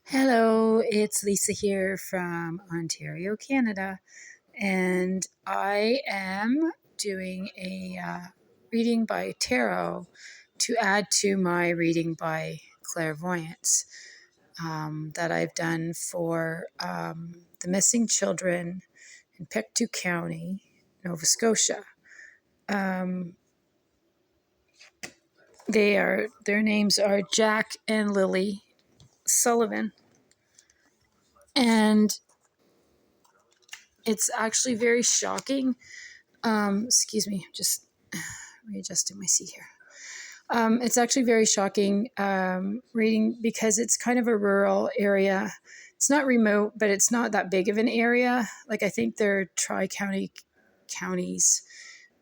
Hello, it's Lisa here from Ontario, Canada, and I am doing a reading by tarot to add to my reading by clairvoyance that I've done for the missing children in Pictou County, Nova Scotia. Their names are Jack and Lilly Sullivan, and it's actually very shocking. Excuse me, just readjusting my seat here. It's actually very shocking reading because it's kind of a rural area. It's not remote, but it's not that big of an area. Like I think they're tri-county counties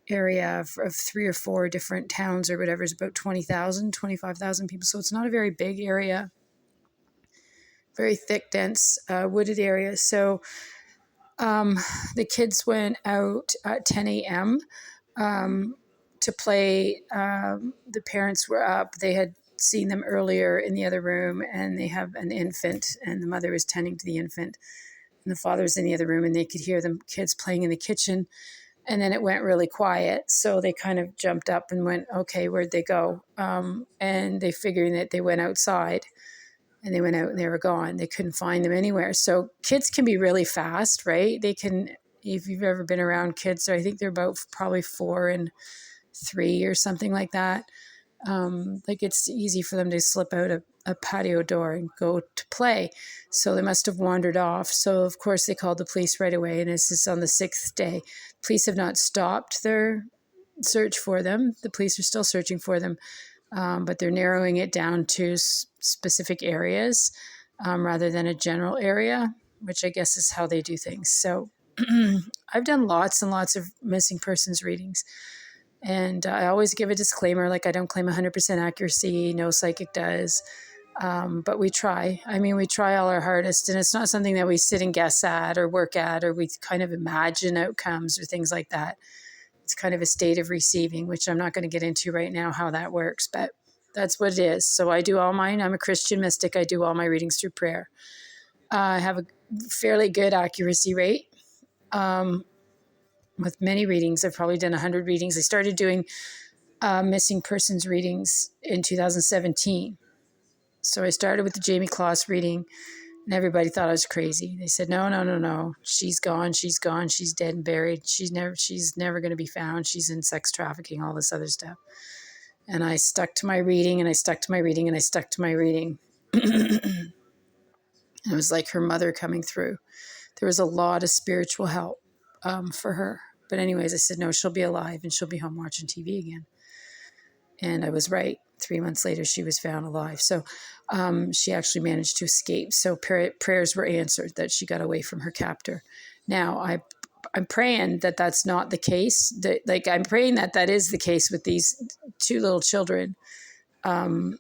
area of 3 or 4 different towns or whatever is about 20,000, 25,000 people. So it's not a very big area, very thick, dense, wooded area. So the kids went out at 10 a.m. To play. The parents were up. They had seen them earlier in the other room, and they have an infant, and the mother was tending to the infant, and the father was in the other room, and they could hear the kids playing in the kitchen. And then it went really quiet. So they kind of jumped up and went, okay, where'd they go? And they figured that they went outside. And they went out and they were gone. They couldn't find them anywhere. So kids can be really fast, right? They can, if you've ever been around kids, I think they're about probably 4 and 3 or something like that. Like it's easy for them to slip out a patio door and go to play. So they must have wandered off. So of course they called the police right away. And this is on the 6th day. Police have not stopped their search for them. The police are still searching for them. But they're narrowing it down to specific areas rather than a general area, which I guess is how they do things. So I've done lots and lots of missing persons readings. And I always give a disclaimer, like I don't claim 100% accuracy, no psychic does. But we try. I mean, we try all our hardest. And it's not something that we sit and guess at or work at, or we kind of imagine outcomes or things like that. It's kind of a state of receiving, which I'm not going to get into right now how that works, but that's what it is. So I do all mine. I'm a Christian mystic. I do all my readings through prayer. I have a fairly good accuracy rate with many readings. I've probably done 100 readings. I started doing missing persons readings in 2017. So I started with the Jamie Kloss reading, and everybody thought I was crazy. They said, no. She's gone. She's gone. She's dead and buried. She's never going to be found. She's in sex trafficking, all this other stuff. And I stuck to my reading, and I stuck to my reading, and I stuck to my reading. It was like her mother coming through. There was a lot of spiritual help for her. But anyways, I said, no, she'll be alive, and she'll be home watching TV again. And I was right. 3 months later, she was found alive. So she actually managed to escape. So prayers were answered that she got away from her captor. Now, I'm praying that that's not the case. I'm praying that that is the case with these 2 little children. But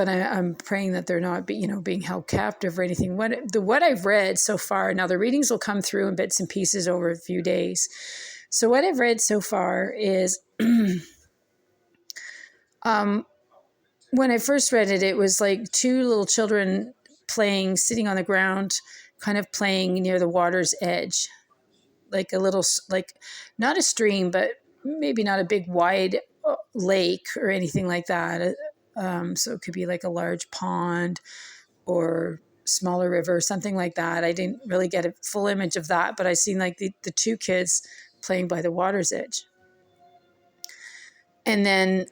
I'm praying that they're not, being held captive or anything. What I've read so far, now the readings will come through in bits and pieces over a few days. So what I've read so far is... when I first read it, it was like 2 little children playing, sitting on the ground, kind of playing near the water's edge, like a little, like not a stream, but maybe not a big wide lake or anything like that. So it could be like a large pond or smaller river, something like that. I didn't really get a full image of that, but I seen like the 2 kids playing by the water's edge. And then,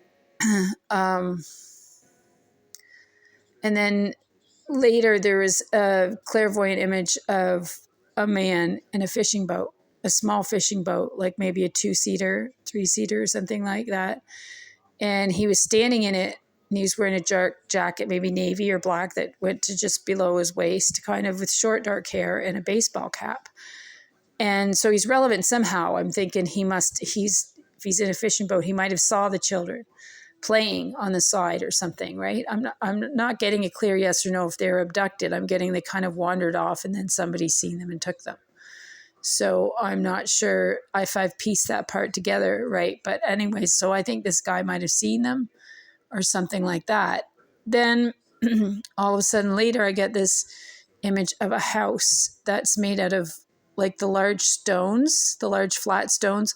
later there was a clairvoyant image of a man in a fishing boat, a small fishing boat, like maybe a 2-seater, 3-seater, something like that. And he was standing in it, and he was wearing a jacket, maybe navy or black, that went to just below his waist, kind of with short dark hair and a baseball cap. And so he's relevant somehow. I'm thinking if he's in a fishing boat, he might have saw the children playing on the side or something, right? I'm not getting a clear yes or no if they're abducted. I'm getting they kind of wandered off and then somebody seen them and took them. So I'm not sure if I've pieced that part together right. But anyways, so I think this guy might have seen them or something like that. Then all of a sudden later I get this image of a house that's made out of like the large stones, the large flat stones,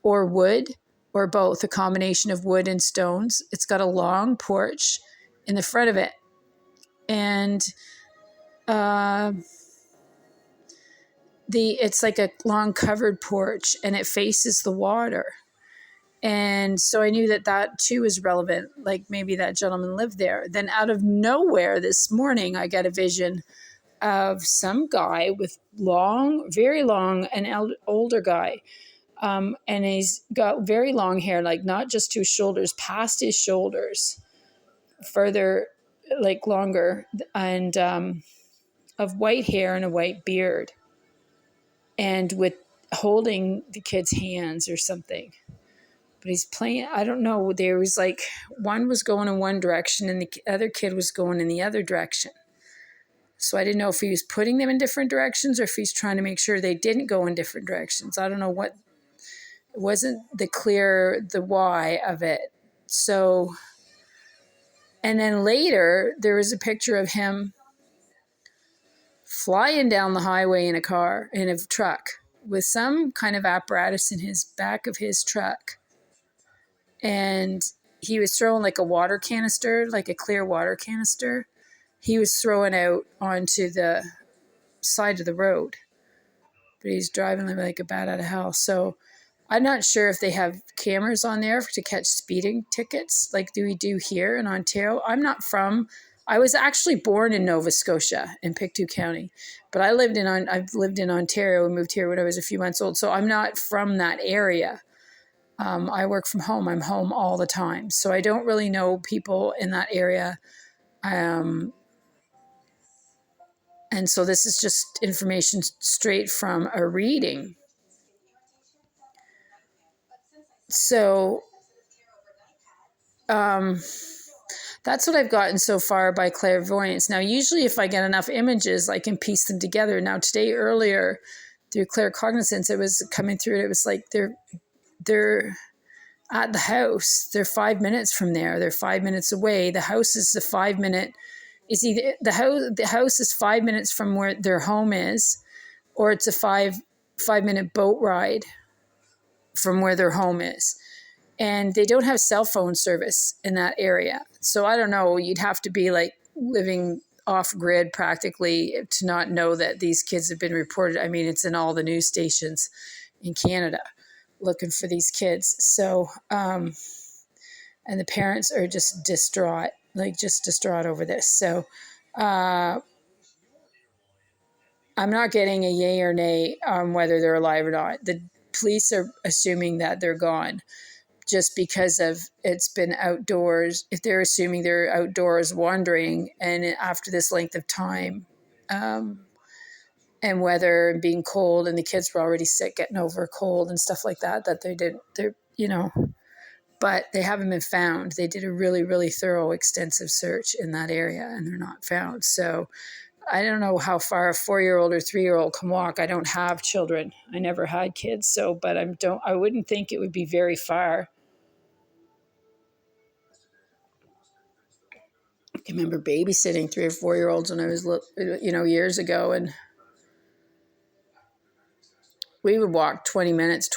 or wood, or both, a combination of wood and stones. It's got a long porch in the front of it. And it's like a long covered porch, and it faces the water. And so I knew that too is relevant. Like maybe that gentleman lived there. Then out of nowhere this morning, I got a vision of some guy with very long, an older guy. And he's got very long hair, like not just to his shoulders, past his shoulders, further, like longer, and of white hair and a white beard, and with holding the kid's hands or something. But he's playing, I don't know, there was like, one was going in one direction and the other kid was going in the other direction. So I didn't know if he was putting them in different directions or if he's trying to make sure they didn't go in different directions. I don't know what, it wasn't the why of it. So, and then later there was a picture of him flying down the highway in a truck with some kind of apparatus in his back of his truck. And he was throwing like a water canister, like a clear water canister. He was throwing out onto the side of the road, but he's driving like a bat out of hell. So I'm not sure if they have cameras on there to catch speeding tickets like we do here in Ontario. I was actually born in Nova Scotia in Pictou County, but I've lived in Ontario and moved here when I was a few months old. So I'm not from that area. I work from home. I'm home all the time. So I don't really know people in that area. And so this is just information straight from a reading. So that's what I've gotten so far by clairvoyance. Now, usually if I get enough images, I can piece them together. Now, today, earlier, through claircognizance, it was coming through, and it was like they're at the house. They're 5 minutes from there. They're 5 minutes away. The house is the 5 minute. Is either the house is 5 minutes from where their home is, or it's a 5 minute boat ride from where their home is. And they don't have cell phone service in that area. So I don't know. You'd have to be like living off grid practically to not know that these kids have been reported. I mean, it's in all the news stations in Canada looking for these kids. So, and the parents are just distraught over this. So, I'm not getting a yay or nay on whether they're alive or not. The police are assuming that they're gone just because of it's been outdoors. If they're assuming they're outdoors wandering and after this length of time, and weather and being cold, and the kids were already sick, getting over a cold and stuff like that, but they haven't been found. They did a really, really thorough, extensive search in that area and they're not found. So I don't know how far a 4-year-old or 3-year-old can walk. I don't have children. I never had kids. So, but I wouldn't think it would be very far. I can remember babysitting 3 or 4-year-olds when I was, years ago, and we would walk 20 minutes,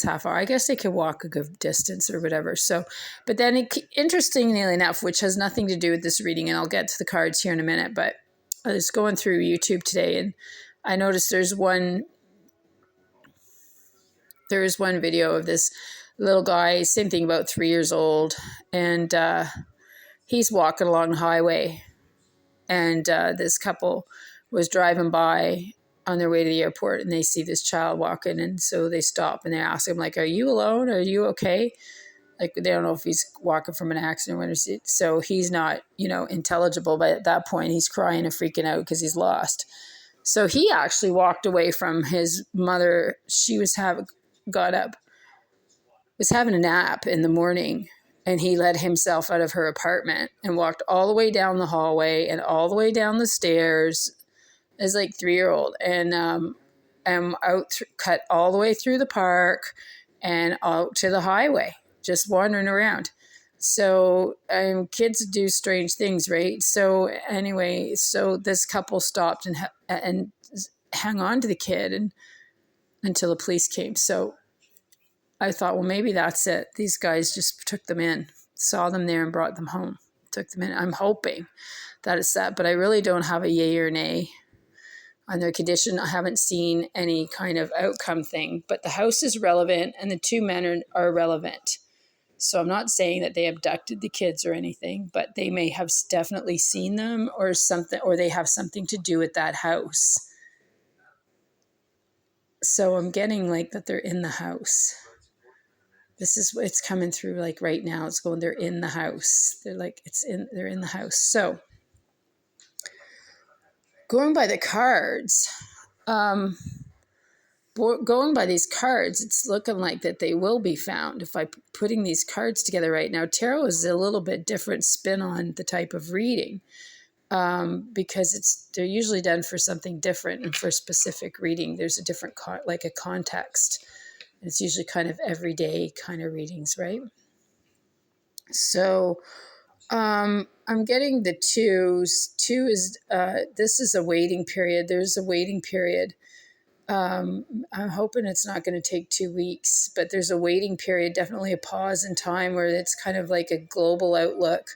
half hour. I guess they could walk a good distance or whatever. So, but then interestingly enough, which has nothing to do with this reading, and I'll get to the cards here in a minute, but I was going through YouTube today and I noticed there's one video of this little guy, same thing, about 3 years old. And he's walking along the highway, and this couple was driving by on their way to the airport, and they see this child walking. And so they stop and they ask him, like, are you alone? Are you okay? Like, they don't know if he's walking from an accident or whatever. So he's not, intelligible. But at that point, he's crying and freaking out because he's lost. So he actually walked away from his mother. She got up, was having a nap in the morning, and he let himself out of her apartment and walked all the way down the hallway and all the way down the stairs as like 3-year-old, and cut all the way through the park and out to the highway, just wandering around. So kids do strange things, right? So anyway, so this couple stopped and hung on to the kid until the police came. So I thought, well, maybe that's it. These guys just took them in, saw them there and brought them home, took them in. I'm hoping that it's that, but I really don't have a yay or nay on their condition. I haven't seen any kind of outcome thing, but the house is relevant and the two men are relevant. So I'm not saying that they abducted the kids or anything, but they may have definitely seen them or something, or they have something to do with that house. So I'm getting like that they're in the house. It's coming through like right now. It's going, they're in the house. They're in the house. So going by the cards, going by these cards, it's looking like that they will be found. If I'm putting these cards together right now, tarot is a little bit different spin on the type of reading, because they're usually done for something different, and for specific reading, there's a different like a context. It's usually kind of everyday kind of readings, right? So I'm getting the twos. Two is this is a waiting period. There's a waiting period. I'm hoping it's not going to take 2 weeks, but there's a waiting period, definitely a pause in time where it's kind of like a global outlook.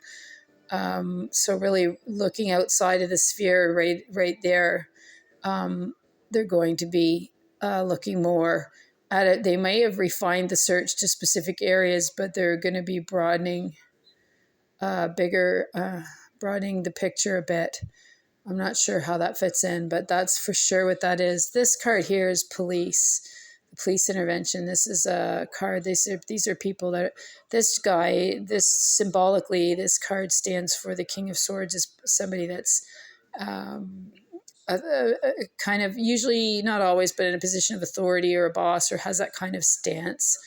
So really looking outside of the sphere right there, they're going to be looking more at it. They may have refined the search to specific areas, but they're going to be broadening broadening the picture a bit. I'm not sure how that fits in, but that's for sure what that is. This card here is police intervention. This is a card. These are people that, symbolically, this card stands for the King of Swords, is somebody that's a kind of, usually not always, but in a position of authority or a boss, or has that kind of stance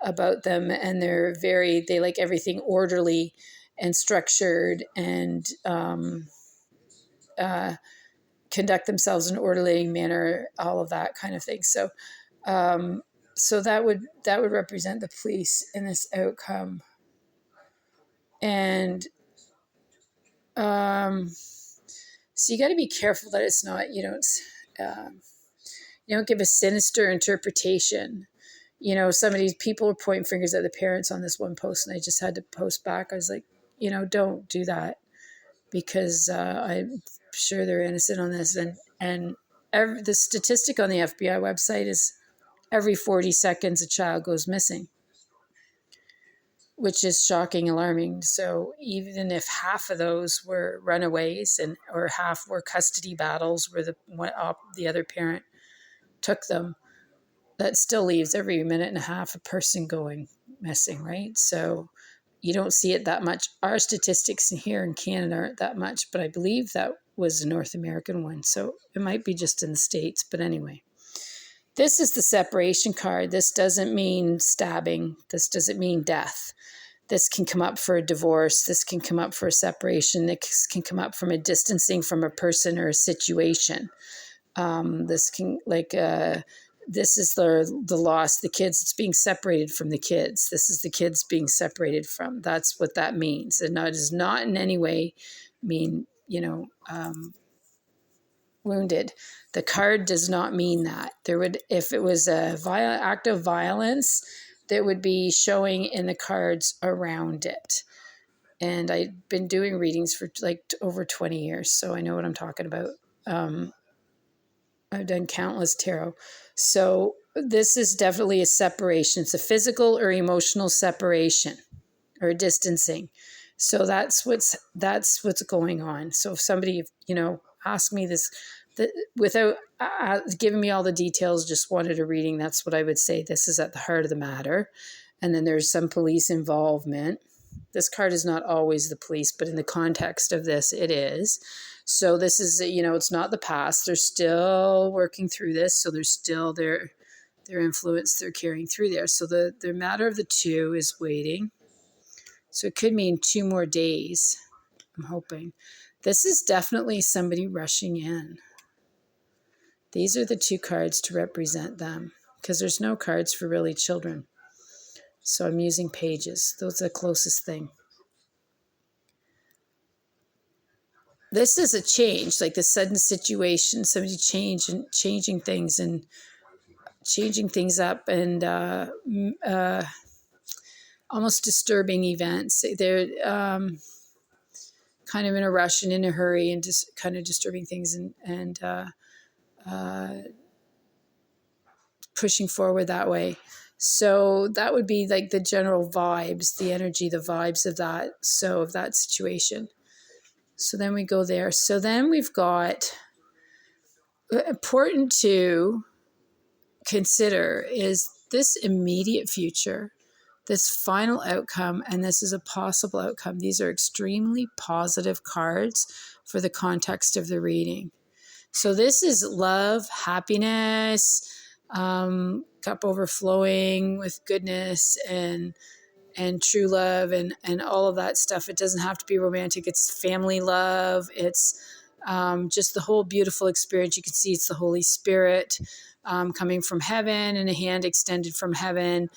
about them. And they like everything orderly and structured, and conduct themselves in an orderly manner, all of that kind of thing. So so that would represent the police in this outcome. And so you got to be careful that it's not, you don't give a sinister interpretation. People were pointing fingers at the parents on this one post, and I just had to post back. I was like, don't do that, because I'm sure they're innocent on this. And the statistic on the FBI website is every 40 seconds a child goes missing, which is shocking, alarming. So even if half of those were runaways or half were custody battles where the other parent took them, that still leaves every minute and a half a person going missing, right? So you don't see it that much. Our statistics here in Canada aren't that much, but I believe that was a North American one. So it might be just in the States, but anyway. This is the separation card. This doesn't mean stabbing. This doesn't mean death. This can come up for a divorce. This can come up for a separation. This can come up from a distancing from a person or a situation. This can, this is the loss, the kids, it's being separated from the kids. This is the kids being separated from. That's what that means. And that does not in any way mean, wounded. The card does not mean that. If it was a act of violence, that would be showing in the cards around it. And I've been doing readings for over 20 years, so I know what I'm talking about. I've done countless tarot. So this is definitely a separation. It's a physical or emotional separation or distancing. So that's what's going on. So if somebody, asked me this, without giving me all the details, just wanted a reading, that's what I would say. This is at the heart of the matter. And then there's some police involvement. This card is not always the police, but in the context of this, it is. So this is, it's not the past. They're still working through this. So there's still their influence they're carrying through there. So the matter of the two is waiting. So it could mean 2 more days, I'm hoping. This is definitely somebody rushing in. These are the 2 cards to represent them, because there's no cards for really children. So I'm using pages. Those are the closest thing. this is a change, like the sudden situation, somebody changing things and changing things up, and almost disturbing events. They're kind of in a rush and in a hurry, and just kind of disturbing things, and pushing forward that way. So that would be like the general vibes, the energy, the vibes of that. So of that situation. So then we go there. So then we've got, important to consider is this immediate future, this final outcome, and this is a possible outcome. These are extremely positive cards for the context of the reading. So this is love, happiness, cup overflowing with goodness and true love, and all of that stuff. It doesn't have to be romantic. It's family love. It's just the whole beautiful experience. You can see it's the Holy Spirit coming from heaven, and a hand extended from heaven.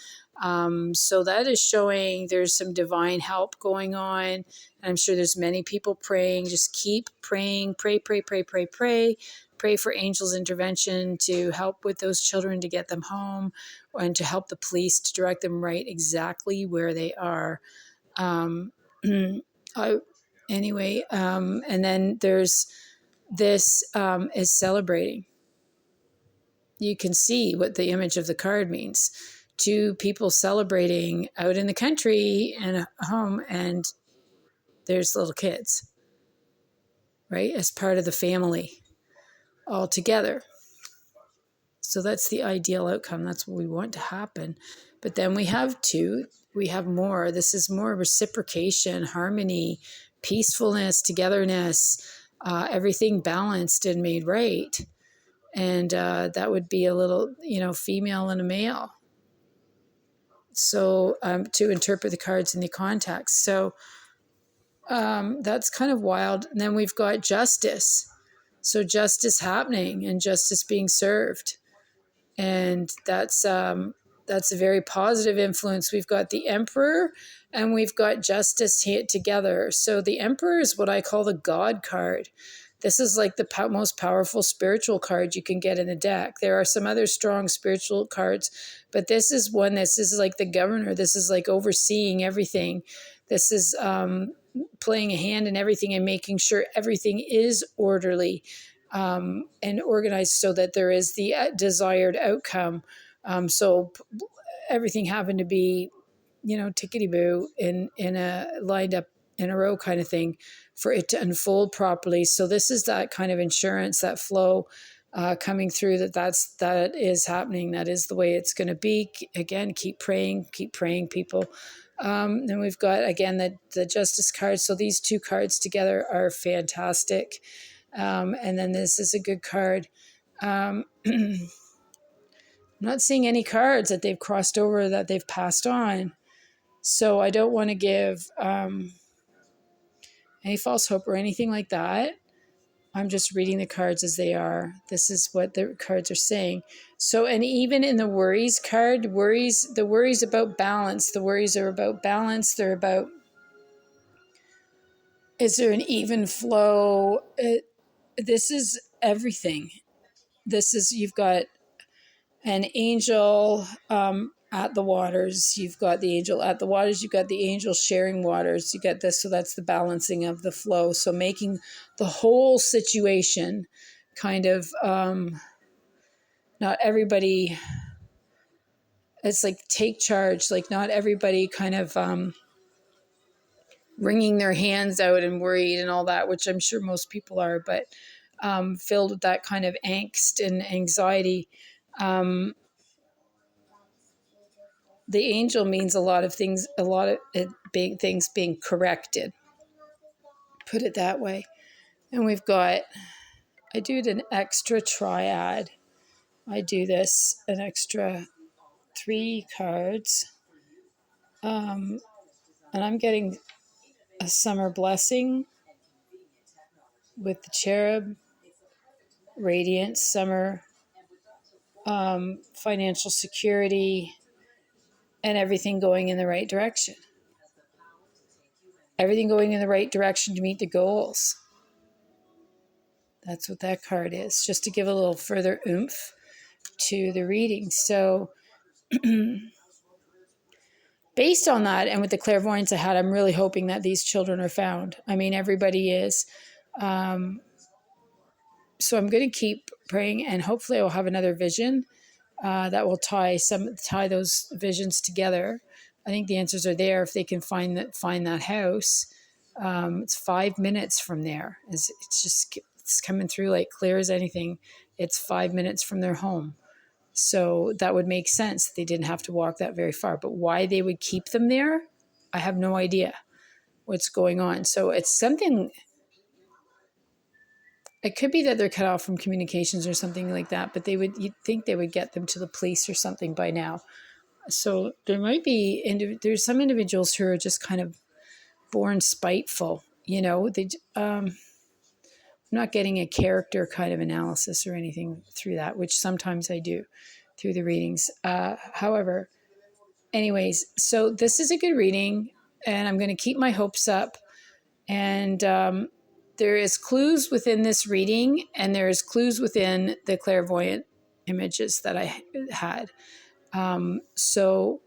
So that is showing there's some divine help going on. And I'm sure there's many people praying. Just keep praying. Pray, pray, pray, pray, pray. Pray for angels' intervention to help with those children, to get them home, and to help the police to direct them right exactly where they are. Anyway, and then there's this is celebrating. You can see what the image of the card means. Two people celebrating out in the country and a home, and there's little kids, right, as part of the family all together. So that's the ideal outcome. That's what we want to happen. But then we have more. This is more reciprocation, harmony, peacefulness, togetherness, everything balanced and made right. And that would be a little, female and a male. So to interpret the cards in the context. So that's kind of wild. And then we've got justice. So justice happening and justice being served. And that's a very positive influence. We've got the Emperor and we've got justice together. So the Emperor is what I call the God card. This is like the most powerful spiritual card you can get in the deck. There are some other strong spiritual cards, but this is one. This is like the governor. This is like overseeing everything. This is playing a hand in everything and making sure everything is orderly and organized so that there is the desired outcome. So everything happened to be, tickety-boo in a lined up in a row kind of thing for it to unfold properly. So this is that kind of insurance, that flow coming through, that is happening. That is the way it's going to be. Again, keep praying, people. Then we've got, again, the Justice card. So these two cards together are fantastic. And then this is a good card. I'm not seeing any cards that they've crossed over, that they've passed on. So I don't want to give any false hope or anything like that. I'm just reading the cards as they are. This is what the cards are saying. So, and even in the worries card, the worries about balance. The worries are about balance. They're about, is there an even flow? This is everything. This is, you've got an angel at the waters. You've got the angel at the waters. You've got the angel sharing waters. You got this. So that's the balancing of the flow. So making the whole situation kind of, not everybody, it's like take charge. Like not everybody kind of wringing their hands out and worried and all that, which I'm sure most people are, but filled with that kind of angst and anxiety. The angel means a lot of things, things being corrected. Put it that way. And we've got, I do an extra triad. I do this, an extra 3 cards. And I'm getting a summer blessing with the cherub, radiance, summer, financial security, and everything going in the right direction. Everything going in the right direction to meet the goals. That's what that card is, just to give a little further oomph to the reading. So based on that, and with the clairvoyance I had, I'm really hoping that these children are found. I mean, everybody is. So I'm going to keep praying, and hopefully I'll have another vision that will tie those visions together. I think the answers are there if they can find that house. It's 5 minutes from there. It's coming through like clear as anything. It's 5 minutes from their home. So that would make sense. They didn't have to walk that very far. But why they would keep them there, I have no idea what's going on. So it's something. It could be that they're cut off from communications or something like that, but you'd think they would get them to the police or something by now. So there might be, there's some individuals who are just kind of born spiteful, I'm not getting a character kind of analysis or anything through that, which sometimes I do through the readings. However, anyways, so this is a good reading, and I'm going to keep my hopes up. And there is clues within this reading, and there is clues within the clairvoyant images that I had. So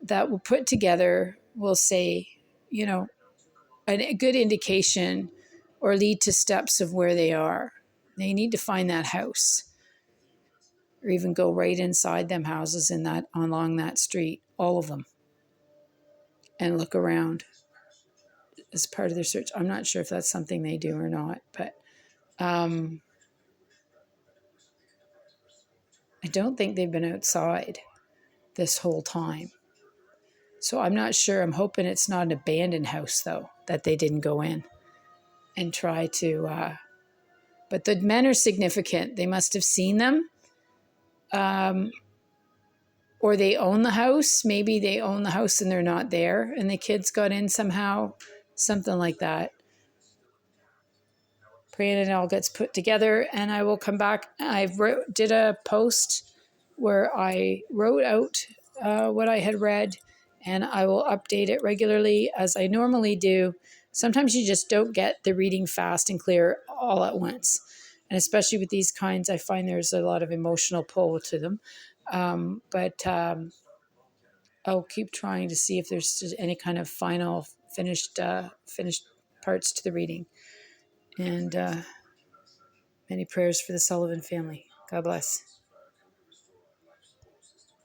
that will put together, will say, a good indication or lead to steps of where they are. They need to find that house, or even go right inside them houses along that street, all of them, and look around as part of their search. I'm not sure if that's something they do or not, but I don't think they've been outside this whole time. So I'm not sure. I'm hoping it's not an abandoned house, though, that they didn't go in and try to... but the men are significant. They must have seen them. Or they own the house. Maybe they own the house and they're not there, and the kids got in somehow. Something like that. Praying it all gets put together, and I will come back. I did a post where I wrote out what I had read, and I will update it regularly as I normally do. Sometimes you just don't get the reading fast and clear all at once. And especially with these kinds, I find there's a lot of emotional pull to them. But I'll keep trying to see if there's any kind of final finished parts to the reading. And many prayers for the Sullivan family. God bless.